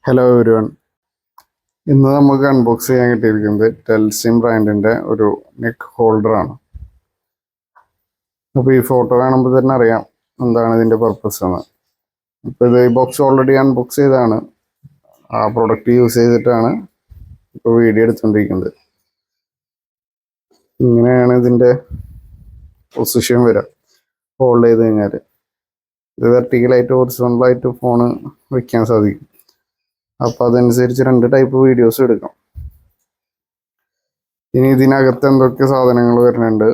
Hello everyone. ഇന്ന് നമുക്ക് unbox ചെയ്യാൻ കിട്ടിയിരിക്കുന്നത് ടെൽസിം ബ്രാൻഡിൻ്റെ ഒരു നെക്ക് ഹോൾഡറാണ്. അപ്പോൾ ഈ ഫോട്ടോ കാണുമ്പോൾ തന്നെ അറിയാം എന്താണ് ഇതിൻ്റെ പർപ്പസ് എന്ന്. ഇപ്പോൾ ഇത് ഈ ബോക്സ് ഓൾറെഡി അൺബോക്സ് ചെയ്താണ്. ആ പ്രൊഡക്റ്റ് യൂസ് ചെയ്തിട്ടാണ് ഇപ്പോൾ വീഡിയോ എടുത്തുകൊണ്ടിരിക്കുന്നത്. ഇങ്ങനെയാണ് ഇതിൻ്റെ പൊസിഷൻ വരിക. ഹോൾഡ് ചെയ്ത് കഴിഞ്ഞാൽ ഇത് വെർട്ടിക്കലായിട്ട് ഹൊറിസോണ്ടലായിട്ട് ഫോണ് വയ്ക്കാൻ സാധിക്കും. അപ്പോൾ അതനുസരിച്ച് 2 ടൈപ്പ് വീഡിയോസ് എടുക്കാം. ഇനി ഇതിനകത്ത് എന്തൊക്കെ സാധനങ്ങൾ വരുന്നുണ്ട്,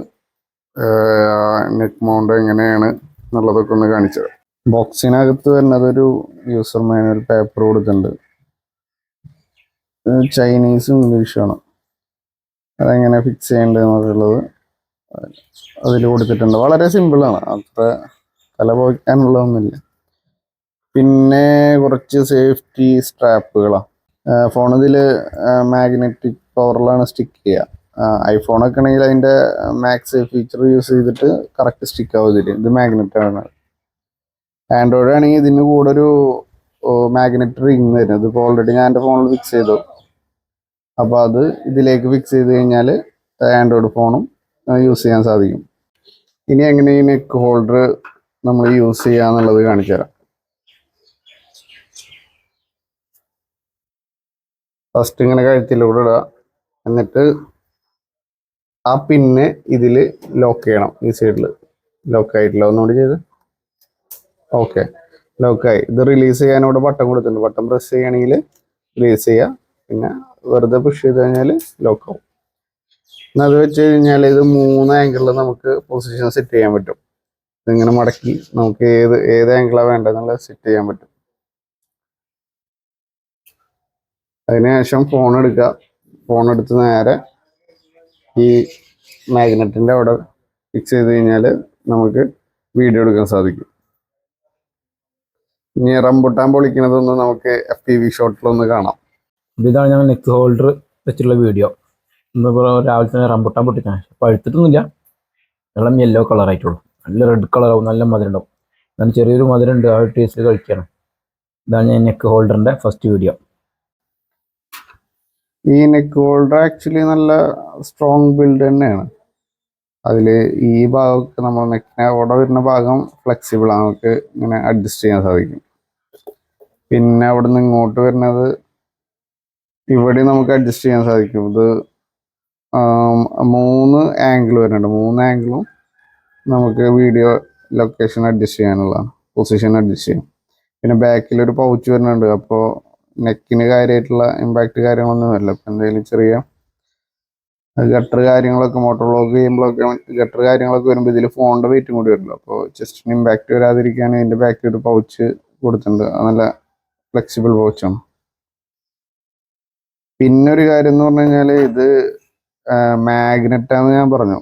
നെക്ക് മൗണ്ട് എങ്ങനെയാണ് എന്നുള്ളതൊക്കെ ഒന്ന് കാണിച്ചത്. ബോക്സിനകത്ത് വരുന്നത് ഒരു യൂസർ മാനുവൽ പേപ്പർ കൊടുത്തിട്ടുണ്ട്. ചൈനീസും ഇംഗ്ലീഷാണ്. അതെങ്ങനെ ഫിക്സ് ചെയ്യേണ്ടതെന്നുള്ളത് അതിൽ കൊടുത്തിട്ടുണ്ട്. വളരെ സിമ്പിളാണ്, അത്ര തല പോയിക്കാനുള്ളതൊന്നുമില്ല. പിന്നെ കുറച്ച് സേഫ്റ്റി സ്ട്രാപ്പുകളാണ്. ഫോൺ ഇതിൽ മാഗ്നറ്റിക് പവറിലാണ് സ്റ്റിക്ക് ചെയ്യുക. ഐഫോണൊക്കെ ആണെങ്കിൽ അതിൻ്റെ മാക്സ് ഫീച്ചർ യൂസ് ചെയ്തിട്ട് കറക്റ്റ് സ്റ്റിക്ക് ആവും. ഇത് മാഗ്നറ്റാണ്. ആൻഡ്രോയിഡ് ആണെങ്കിൽ ഇതിന് കൂടെ ഒരു മാഗ്നറ്റ് റിങ് വരും. ഇതിപ്പോൾ ഓൾറെഡി ഞാൻ എൻ്റെ ഫോണിൽ ഫിക്സ് ചെയ്തു. അപ്പോൾ അത് ഇതിലേക്ക് ഫിക്സ് ചെയ്ത് കഴിഞ്ഞാൽ ആൻഡ്രോയിഡ് ഫോണും യൂസ് ചെയ്യാൻ സാധിക്കും. ഇനി എങ്ങനെ ഈ നെക്ക് ഹോൾഡർ നമ്മൾ യൂസ് ചെയ്യുക എന്നുള്ളത് കാണിച്ചു തരാം. ഫസ്റ്റ് ഇങ്ങനെ കഴുത്തിലൂടെ ഇടുക. എന്നിട്ട് ആ പിന്ന് ഇതിൽ ലോക്ക് ചെയ്യണം. ഈ സൈഡിൽ ലോക്കായിട്ടില്ല. ഒന്നുകൂടി ചെയ്ത് ഓക്കെ, ലോക്കായി. ഇത് റിലീസ് ചെയ്യാൻ ഇവിടെ ബട്ടൺ കൊടുത്തിട്ടുണ്ട്. ബട്ടൺ പ്രസ് ചെയ്യുകയാണെങ്കിൽ റിലീസ് ചെയ്യുക. പിന്നെ വെറുതെ പുഷ് ചെയ്ത് കഴിഞ്ഞാൽ ലോക്കാവും. എന്നാൽ അത് വെച്ച് കഴിഞ്ഞാൽ ഇത് 3 ആംഗിളിൽ നമുക്ക് പൊസിഷൻ സെറ്റ് ചെയ്യാൻ പറ്റും. ഇതിങ്ങനെ മടക്കി നമുക്ക് ഏത് ആംഗിളാണ് വേണ്ടതെന്നുള്ളത് സെറ്റ് ചെയ്യാൻ പറ്റും. അതിനുശേഷം ഫോൺ എടുക്കുക. ഫോൺ എടുത്ത് നേരെ ഈ മാഗ്നറ്റിൻ്റെ അവിടെ ഫിക്സ് ചെയ്ത് കഴിഞ്ഞാൽ നമുക്ക് വീഡിയോ എടുക്കാൻ സാധിക്കും. ഇനി റംബുട്ടാൻ പൊളിക്കുന്നതൊന്ന് നമുക്ക് FPV ഷോട്ടിലൊന്ന് കാണാം. ഇതാണ് ഞങ്ങൾ നെക്ക് ഹോൾഡർ വെച്ചിട്ടുള്ള വീഡിയോ. ഇന്നിപ്പോൾ രാവിലെ തന്നെ റംബുട്ടാൻ പൊട്ടിക്കാൻ പഴുത്തിട്ടൊന്നുമില്ല, വെള്ളം യെല്ലോ കളറായിട്ടുള്ളൂ. നല്ല റെഡ് കളറാവും, നല്ല മധുരം ഉണ്ടാവും. നല്ല ചെറിയൊരു മധുരം ഉണ്ട്, ആ ടേസ്റ്റിൽ കഴിക്കണം. ഇതാണ് ഞാൻ നെക്ക് ഹോൾഡറിൻ്റെ ഫസ്റ്റ് വീഡിയോ. ഈ നെക്ക് ഹോൾഡർ ആക്ച്വലി നല്ല സ്ട്രോങ് ബിൽഡ് തന്നെയാണ്. അതിൽ ഈ ഭാഗമൊക്കെ നമ്മൾ നെക്കിന് അവിടെ വരുന്ന ഭാഗം ഫ്ലെക്സിബിളാണ്, നമുക്ക് ഇങ്ങനെ അഡ്ജസ്റ്റ് ചെയ്യാൻ സാധിക്കും. പിന്നെ അവിടെ നിന്ന് ഇങ്ങോട്ട് വരുന്നത് ഇവിടെ നമുക്ക് അഡ്ജസ്റ്റ് ചെയ്യാൻ സാധിക്കും. ഇത് 3 ആംഗിൾ വരുന്നുണ്ട്. 3 ആംഗിളും നമുക്ക് വീഡിയോ ലൊക്കേഷൻ അഡ്ജസ്റ്റ് ചെയ്യാനുള്ളതാണ്, പൊസിഷൻ അഡ്ജസ്റ്റ് ചെയ്യാം. പിന്നെ ബാക്കിലൊരു പൗച്ച് വരുന്നുണ്ട്. അപ്പോൾ നെക്കിന് കാര്യമായിട്ടുള്ള ഇമ്പാക്റ്റ് കാര്യങ്ങളൊന്നും വരില്ല. ഇപ്പം എന്തെങ്കിലും ചെറിയ ഗട്ടർ കാര്യങ്ങളൊക്കെ മോട്ടോർ വ്ളോഗ് ചെയ്യുമ്പോഴൊക്കെ ഗട്ടർ കാര്യങ്ങളൊക്കെ വരുമ്പോൾ ഇതിൽ ഫോണിൻ്റെ വെയിറ്റും കൂടി വരുമല്ലോ. അപ്പോൾ ചെസ്റ്റിന് ഇമ്പാക്റ്റ് വരാതിരിക്കാൻ ഇതിൻ്റെ ബാക്കിൽ ഒരു പൗച്ച് കൊടുത്തിട്ടുണ്ട്. നല്ല ഫ്ലെക്സിബിൾ പൗച്ചാണ്. പിന്നെ ഒരു കാര്യം എന്ന് പറഞ്ഞു കഴിഞ്ഞാൽ ഇത് മാഗ്നറ്റാന്ന് ഞാൻ പറഞ്ഞു.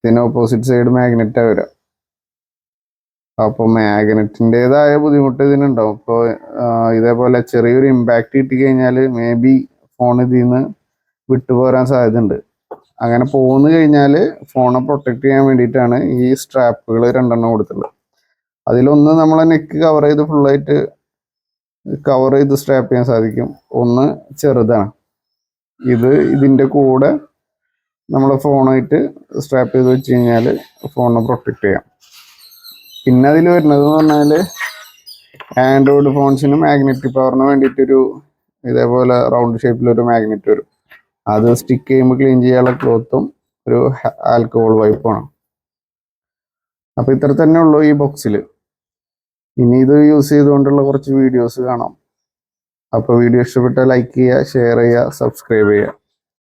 ഇതിന് ഓപ്പോസിറ്റ് സൈഡ് മാഗ്നറ്റാണ് വരിക. അപ്പോൾ മാഗ്നറ്റിൻ്റെതായ ബുദ്ധിമുട്ട് ഇതിനുണ്ടാവും. ഇപ്പോൾ ഇതേപോലെ ചെറിയൊരു ഇമ്പാക്റ്റ് കിട്ടിക്കഴിഞ്ഞാൽ മേ ബി ഫോൺ ഇതിൽ നിന്ന് വിട്ടുപോരാൻ സാധ്യതയുണ്ട്. അങ്ങനെ പോന്നു കഴിഞ്ഞാൽ ഫോണെ പ്രൊട്ടക്ട് ചെയ്യാൻ വേണ്ടിയിട്ടാണ് ഈ സ്ട്രാപ്പുകൾ 2 കൊടുത്തിട്ടുള്ളത്. അതിലൊന്ന് നമ്മളെ നെക്ക് കവർ ചെയ്ത് ഫുള്ളായിട്ട് കവർ ചെയ്ത് സ്ട്രാപ്പ് ചെയ്യാൻ സാധിക്കും. ഒന്ന് ചെറുതാണ്. ഇതിൻ്റെ കൂടെ നമ്മളെ ഫോണായിട്ട് സ്ട്രാപ്പ് ചെയ്ത് വെച്ച് കഴിഞ്ഞാൽ ഫോണിനെ പ്രൊട്ടക്ട് ചെയ്യാം. പിന്നെ അതിൽ വരുന്നത് എന്ന് പറഞ്ഞാൽ ആൻഡ്രോയിഡ് ഫോൺസിന് മാഗ്നറ്റിക് പവറിന് വേണ്ടിയിട്ടൊരു ഇതേപോലെ റൗണ്ട് ഷേപ്പിലൊരു മാഗ്നറ്റ് വരും. അത് സ്റ്റിക്ക് ചെയ്യുമ്പോൾ ക്ലീൻ ചെയ്യാനുള്ള ക്ലോത്തും ഒരു ആൽക്കഹോൾ വൈപ്പുമാണ്. അപ്പോൾ ഇത്ര തന്നെ ഉള്ളൂ ഈ ബോക്സിൽ. ഇനി ഇത് യൂസ് ചെയ്തുകൊണ്ടുള്ള കുറച്ച് വീഡിയോസ് കാണാം. അപ്പോൾ വീഡിയോ ഇഷ്ടപ്പെട്ടാൽ ലൈക്ക് ചെയ്യുക, ഷെയർ ചെയ്യുക, സബ്സ്ക്രൈബ് ചെയ്യുക.